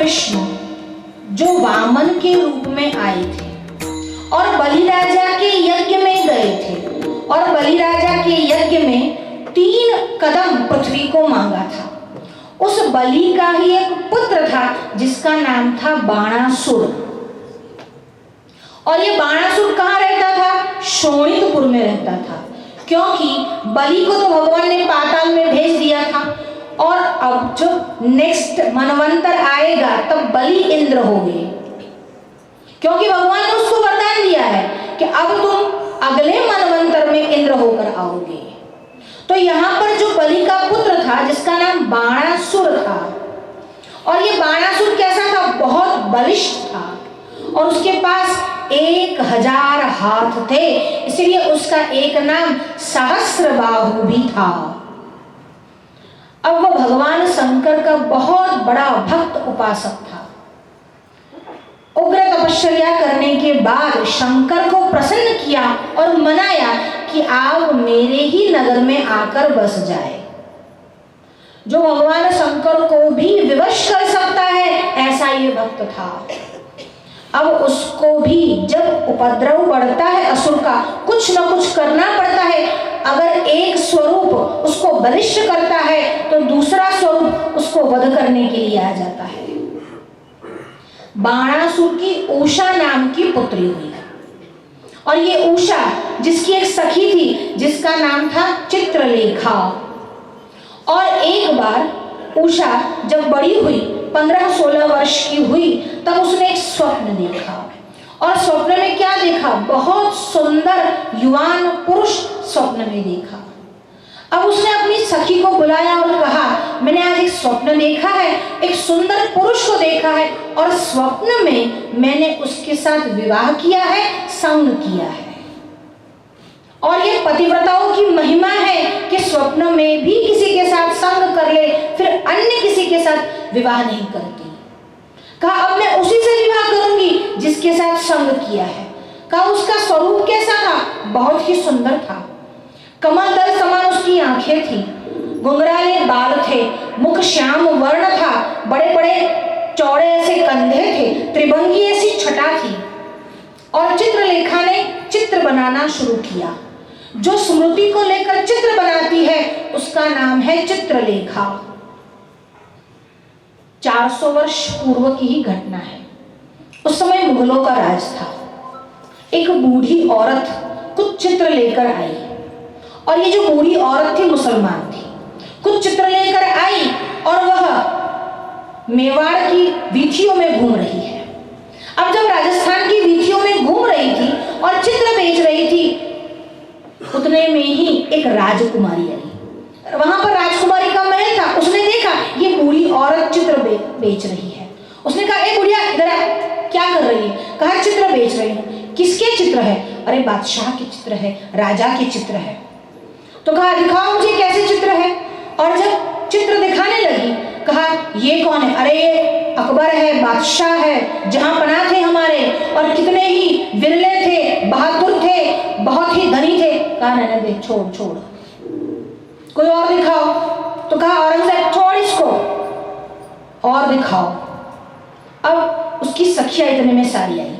कृष्ण जो वामन के रूप में आए थे और बलिराजा के यज्ञ में गए थे और बलिराजा के यज्ञ में 3 कदम पृथ्वी को मांगा था। उस बलि का ही एक पुत्र था जिसका नाम था बाणासुर। और ये बाणासुर कहाँ रहता था? शोणितपुर में रहता था, क्योंकि बलि को तो भगवान ने पाताल में भेज दिया था और अब जो नेक्स्ट मनवंतर आएगा तब बलि इंद्र हो गए, क्योंकि भगवान ने उसको वरदान दिया है कि अब तुम अगले मनवंतर में इंद्र होकर आओगे। तो यहाँ पर जो बलि का पुत्र था जिसका नाम बाणासुर था, और ये बाणासुर कैसा था? बहुत बलिष्ठ था और उसके पास 1000 हाथ थे, इसलिए उसका एक नाम सहस्रबाहु भी था। अब वो भगवान शंकर का बहुत बड़ा भक्त उपासक था। उग्र तपस्या करने के बाद शंकर को प्रसन्न किया और मनाया कि आप मेरे ही नगर में आकर बस जाए। जो भगवान शंकर को भी विवश कर सकता है ऐसा ये भक्त था। अब उसको भी जब उपद्रव बढ़ता है असुर का, कुछ न कुछ करना पड़ता है। अगर एक स्वरूप उसको बलिष्ठ करता है तो दूसरा स्वरूप उसको वध करने के लिए आ जाता है। बाणासुर की उषा नाम की पुत्री हुई, और ये उषा जिसकी एक सखी थी जिसका नाम था चित्रलेखा। और एक बार उषा जब बड़ी हुई, 15-16 वर्ष की हुई, तब उसने एक स्वप्न देखा। और स्वप्न में क्या देखा? बहुत सुंदर युवान पुरुष स्वप्न में देखा। अब उसने अपनी सखी को बुलाया और कहा, मैंने आज एक स्वप्न देखा है, एक सुंदर पुरुष को देखा है और स्वप्न में मैंने उसके साथ विवाह किया है, संग किया है। और ये पतिव्रताओं की महिमा है कि स्वप्न में भी किसी के साथ संग कर ले, फिर अन्य किसी के साथ विवाह नहीं करती। कहा अब मैं उसी से विवाह करूंगी जिसके साथ संग किया है। कहा उसका स्वरूप कैसा था? बहुत ही सुंदर था। कमल दल समान उसकी आंखें थी, घुंघराले बाल थे, मुख श्याम वर्ण था, बड़े बड़े चौड़े ऐसे कंधे थे, त्रिभंगी ऐसी छटा थी। और चित्रलेखा ने चित्र बनाना शुरू किया। जो स्मृति को लेकर चित्र बनाती है उसका नाम है चित्रलेखा। 400 वर्ष पूर्व की ही घटना है। उस समय मुगलों का राज था। एक बूढ़ी औरत कुछ चित्र लेकर आई, और ये जो बूढ़ी औरत थी मुसलमान थी। कुछ चित्र लेकर आई और वह मेवाड़ की वीथियों में घूम रही है। अब जब राजस्थान की वीथियों में घूम रही थी और चित्र बेच रही थी, उतने में ही एक राजकुमारी आई। वहां पर राजकुमारी का महल था। उसने देखा ये बूढ़ी औरत चित्र बेच रही है। उसने कहा, ए बुढ़िया इधर आ, क्या कर रही है? कहा चित्र बेच रही हूँ। किसके चित्र है? अरे बादशाह के चित्र है, राजा के चित्र है। तो कहा दिखाओ मुझे कैसे चित्र है। और जब चित्र दिखाने लगी, कहा ये कौन है? अरे ये अकबर है, बादशाह है, जहां पनाह थे हमारे, और कितने ही विरले थे, बहादुर थे, बहुत ही धनी थे। कहा नहीं देख, छोड़ छोड़, कोई और दिखाओ। तो कहा औरंगजेब छोड़ इसको, और दिखाओ। अब उसकी सखिया इतने में सारी आई,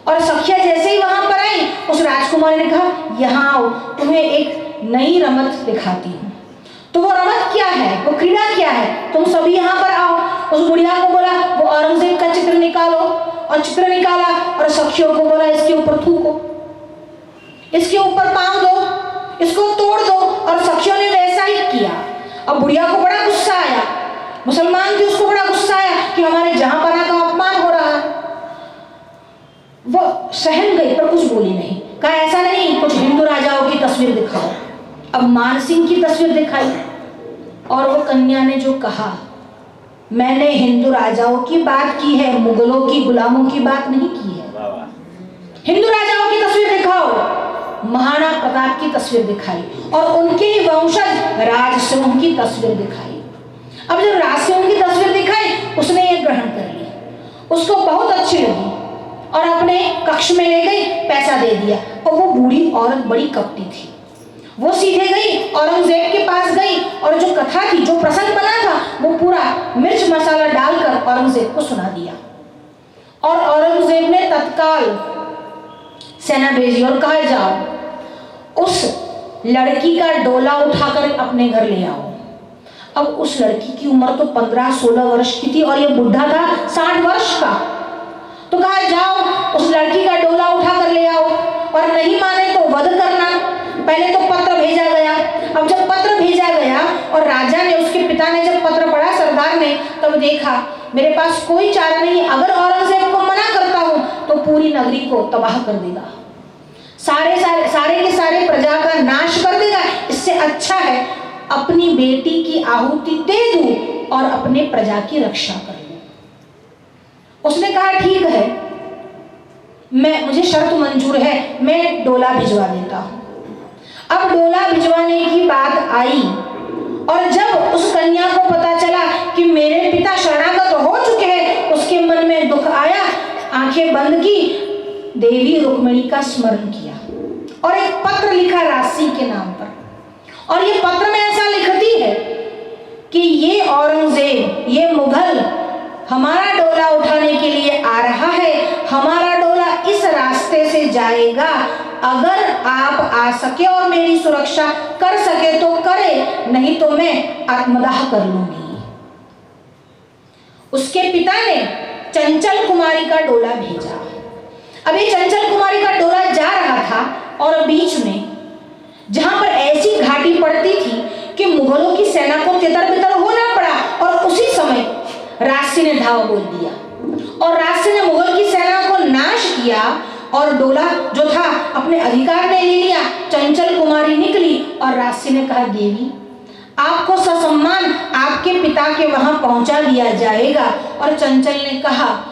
और सखिया जैसे ही वहां पर आई, उस राजकुमारी ने कहा यहाँ आओ, तुम्हें एक नई रमत दिखाती हूँ। तो वो रमत क्या है, वो क्रीड़ा क्या है, तुम सभी यहाँ पर आओ। उस बुढ़िया को बोला वो औरंगजेब का चित्र निकालो, और चित्र निकाला, और सखियों को बोला इसके ऊपर थूको, इसके ऊपर पाँव दो, इसको तोड़ दो। और सखियों ने वैसा ही किया। अब बुढ़िया को बड़ा गुस्सा आया, मुसलमान थी, उसको बड़ा गुस्सा आया कि हमारे जहां पना का अपमान हो रहा है। वो सहन गई पर कुछ बोली नहीं। कहा ऐसा नहीं, कुछ हिंदू राजाओं की तस्वीर दिखाओ। अब मानसिंह की तस्वीर दिखाई, और वो कन्या ने जो कहा, मैंने हिंदू राजाओं की बात की है, मुगलों की गुलामों की बात नहीं की है। हिंदू राजाओं की तस्वीर दिखाओ। महाराणा प्रताप की तस्वीर दिखाई, और उनके ही वंशज राजसिंह की तस्वीर दिखाई। अब जब राजसिंह की तस्वीर दिखाई, उसने ये ग्रहण कर ली, उसको बहुत अच्छी लगी, और अपने कक्ष में ले गई, पैसा दे दिया। और वो बूढ़ी औरत बड़ी कपटी थी, वो सीधे गई औरंगजेब के पास गई और जो कथा थी, जो प्रसंग बना था, वो पूरा मिर्च मसाला डालकर औरंगजेब को सुना दिया। और औरंगजेब ने तत्काल सेना भेजी और कहा, जाओ उस लड़की का डोला उठाकर अपने घर ले आओ। अब उस लड़की की उम्र तो 15-16 वर्ष की थी और ये बुढ़ा था 60 वर्ष का। तो कहा, जाओ उस लड़की का डोला उठाकर ले आओ, और नहीं माने तो वध करना। पहले तो पत्र भेजा गया। अब जब पत्र भेजा गया और राजा ने, उसके पिता ने जब पत्र पढ़ा, सरदार ने, तब देखा मेरे पास कोई चारा नहीं, अगर औरंगजेब को मना करता हूं तो पूरी नगरी को तबाह कर देगा, सारे के सारे प्रजा का नाश कर देगा। इससे अच्छा है अपनी बेटी की आहुति दे दूं और अपने प्रजा की रक्षा कर लूं। उसने कहा, ठीक है, मुझे शर्त मंजूर है, मैं डोला भिजवा देता हूं। अब डोला भिजवाने की बात आई और जब उस कन्या को पता चला कि मेरे पिता शरणागत हो चुके हैं, उसके मन में दुख आया, आंखें बंद की, देवी रुक्मिणी का स्मरण किया और एक पत्र लिखा राशि के नाम पर। और ये पत्र में ऐसा लिखती है कि ये औरंगजेब, ये मुगल हमारा डोला उठाने के लिए आ रहा है, हमारा डोला इस रास्ते से जाएगा, अगर आप आ सके और मेरी सुरक्षा कर सके तो करे, नहीं तो मैं आत्मदाह कर लूंगी। उसके पिता ने चंचल कुमारी का डोला भेजा। अब ये चंचल कुमारी का डोला जा रहा था और बीच में जहां पर ऐसी घाटी पड़ती थी कि मुगलों की सेना को तितर-बितर होना पड़ा, और उसी समय राशि ने धावा बोल दिया और राशि ने मुगल की सेना को नाश किया और डोला जो था अपने अधिकार में ले लिया। चंचल कुमारी निकली और राशि ने कहा, देवी आपको ससम्मान आपके पिता के वहां पहुंचा दिया जाएगा। और चंचल ने कहा,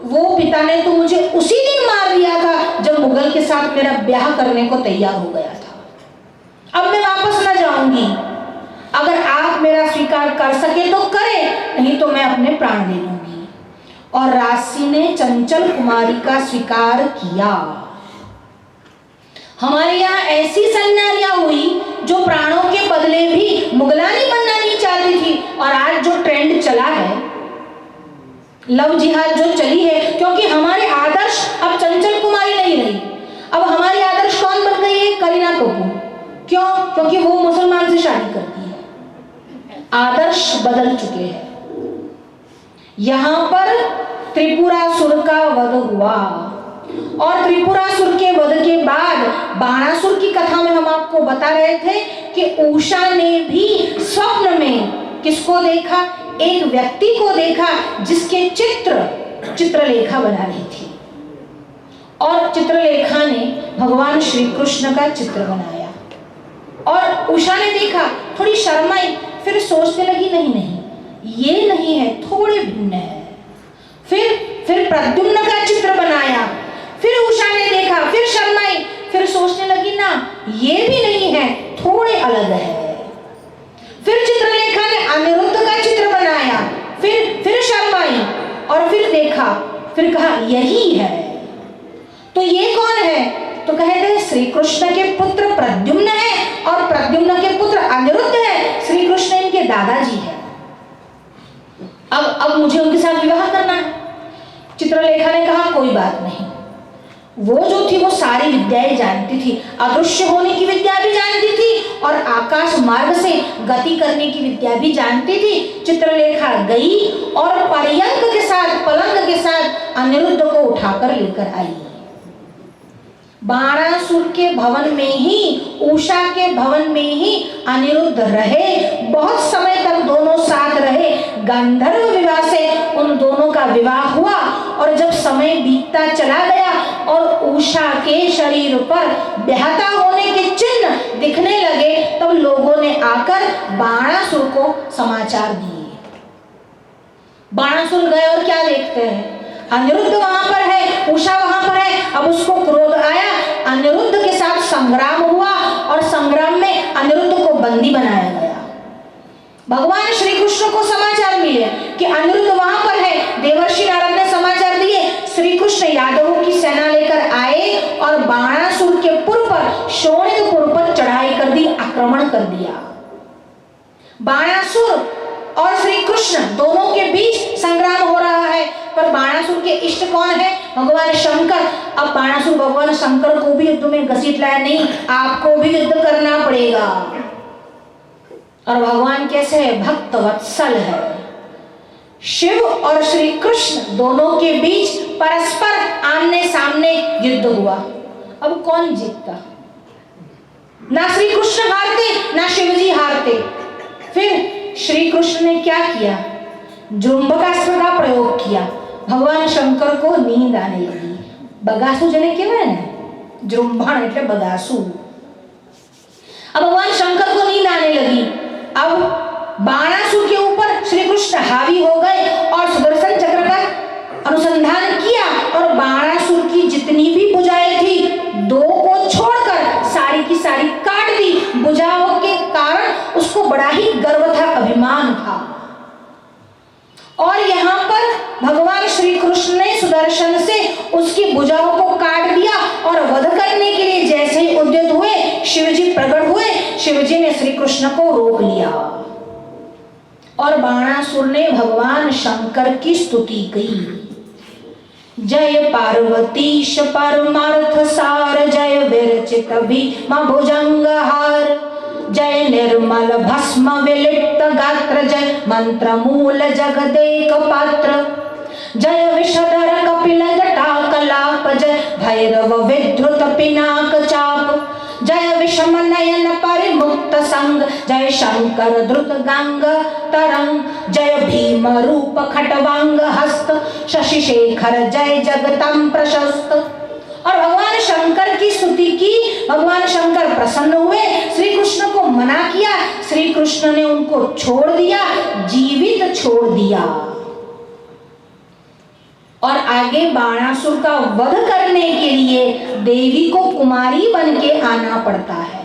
वो पिता ने तो मुझे उसी दिन मार दिया था जब मुगल के साथ मेरा ब्याह करने को तैयार हो गया था। अब मैं वापस न जाऊंगी, अगर आप मेरा स्वीकार कर सके तो करें, नहीं तो मैं अपने प्राण ले लूंगी। और राशि ने चंचल कुमारी का स्वीकार किया। हमारे यहाँ ऐसी सन्यासियां हुई जो प्राणों के बदले भी मुगलानी बनना नहीं चाहती थी। और आज जो ट्रेंड चला है, लव जिहाद जो चली है, क्योंकि हमारे आदर्श अब चंचल कुमारी नहीं रही, अब हमारी आदर्श कौन बन गई है? करीना कपूर। क्यों? क्योंकि वो मुसलमान से शादी करती है। आदर्श बदल चुके हैं। यहां पर त्रिपुरासुर का वध हुआ और त्रिपुरासुर के वध के बाद बाणासुर की कथा में हम आपको बता रहे थे कि उषा ने भी स्वप्न में किसको देखा? एक व्यक्ति को देखा जिसके चित्रलेखा बना रही थी, और चित्रलेखा ने भगवान श्री कृष्ण का चित्र बनाया। और उषा ने देखा, थोड़ी शर्माई, फिर सोचने लगी, नहीं ये नहीं है, थोड़े भिन्न है। फिर प्रद्युम्न का चित्र बनाया, फिर उषा ने देखा, फिर शर्माई, फिर सोचने लगी, ना ये भी नहीं है, थोड़े अलग है। फिर चित्रलेखा ने अनिरुद्ध का चित्र बनाया, फिर शर्माई और फिर देखा, फिर कहा यही है। तो ये कौन है? तो कहते हैं श्री कृष्ण के पुत्र प्रद्युम्न है और प्रद्युम्न के पुत्र अनिरुद्ध है। श्री कृष्ण इनके दादाजी है। अब मुझे उनके साथ विवाह करना है। चित्रलेखा ने कहा, कोई बात नहीं। वो जो थी वो सारी विद्याएं जानती थी, अदृश्य होने की विद्या भी जानती थी और आकाश मार्ग से गति करने की विद्या भी जानती थी। चित्रलेखा गई और पर्यंक के साथ, पलंग के साथ अनिरुद्ध को उठाकर लेकर आई। बाणासुर के भवन में ही, उषा के भवन में ही अनिरुद्ध रहे। बहुत समय तक दोनों साथ रहे। गांधर्व विवाह से उन दोनों का विवाह हुआ और जब समय बीतता चला गया और उषा के शरीर पर ब्याहता होने के चिन्ह दिखने लगे, तब लोगों ने आकर बाणासुर को समाचार दिए। बाणासुर गए और क्या देखते हैं? अनिरुद्ध वहां पर है, उषा वहां पर है। अब उसको क्रोध आया, अनिरुद्ध के साथ संग्राम हुआ और संग्राम में अनिरुद्ध को बंदी बनाया गया। भगवान श्री कृष्ण को समाचार मिले कि अनिरुद्ध वहां पर है। देवर्षि नारद ने समाचार दिए। श्री कृष्ण यादवों की सेना लेकर आए और बाणासुर के पुर पर, शोणितपुर पर चढ़ाई कर दी, आक्रमण कर दिया। बाणासुर और श्री कृष्ण दोनों के बीच संग्राम हो रहा है, पर बाणासुर के इष्ट कौन है? भगवान शंकर। अब बाणासुर भगवान शंकर को भी युद्ध में घसीट लाया, नहीं आपको भी युद्ध करना पड़ेगा। और भगवान कैसे है? भक्त वत्सल है। शिव और श्री कृष्ण दोनों के बीच परस्पर आमने सामने युद्ध हुआ। अब कौन जीतता? ना श्री कृष्ण हारते ना शिवजी हारते। फिर श्री कृष्ण ने क्या किया? जुम्बकास्त्र का प्रयोग किया। भगवान शंकर को नींद आने लगी। बगासु जने कहेवाय ने, जृंभण એટલે बगासु। अब भगवान शंकर को नींद आने लगी। अब बाणासुर के ऊपर श्री कृष्ण हावी हो गए और सुदर्शन चक्र का अनुसंधान किया और बाणासुर की जितनी भी भुजाएं थी, दो को छोड़कर सारी की सारी काट दी। भुजाओं के कारण उसको बड़ा ही गर्व था, अभिमान था। और यहाँ पर भगवान श्री कृष्ण ने सुदर्शन से उसकी भुजाओं को काट दिया और वध करने के लिए जैसे ही उद्यत हुए, शिवजी प्रकट हुए। शिवजी ने श्री कृष्ण को रोक लिया और बाणासुर ने भगवान शंकर की स्तुति की। जय पार्वतीश परमार्थ सार, जय विरचित भीम भुजंगहार, जय निर्मल भस्म विलिप्त गात्र, जय मंत्र मूल जगदेक पात्र, जय विषधर कपिल जटा कलाप, जय भैरव विद्रुत पिनाक चाप, जय विषम नयन परिमुक्त संग, जय शंकर द्रुत गंग तरंग, जय भीम रूप खटवांग हस्त, शशि शेखर जय जगतम प्रशस्त। और भगवान शंकर की स्तुति की। भगवान शंकर प्रसन्न हुए, श्री कृष्ण को मना किया, श्री कृष्ण ने उनको छोड़ दिया, जीवित छोड़ दिया। और आगे बाणासुर का वध करने के लिए देवी को कुमारी बन के आना पड़ता है।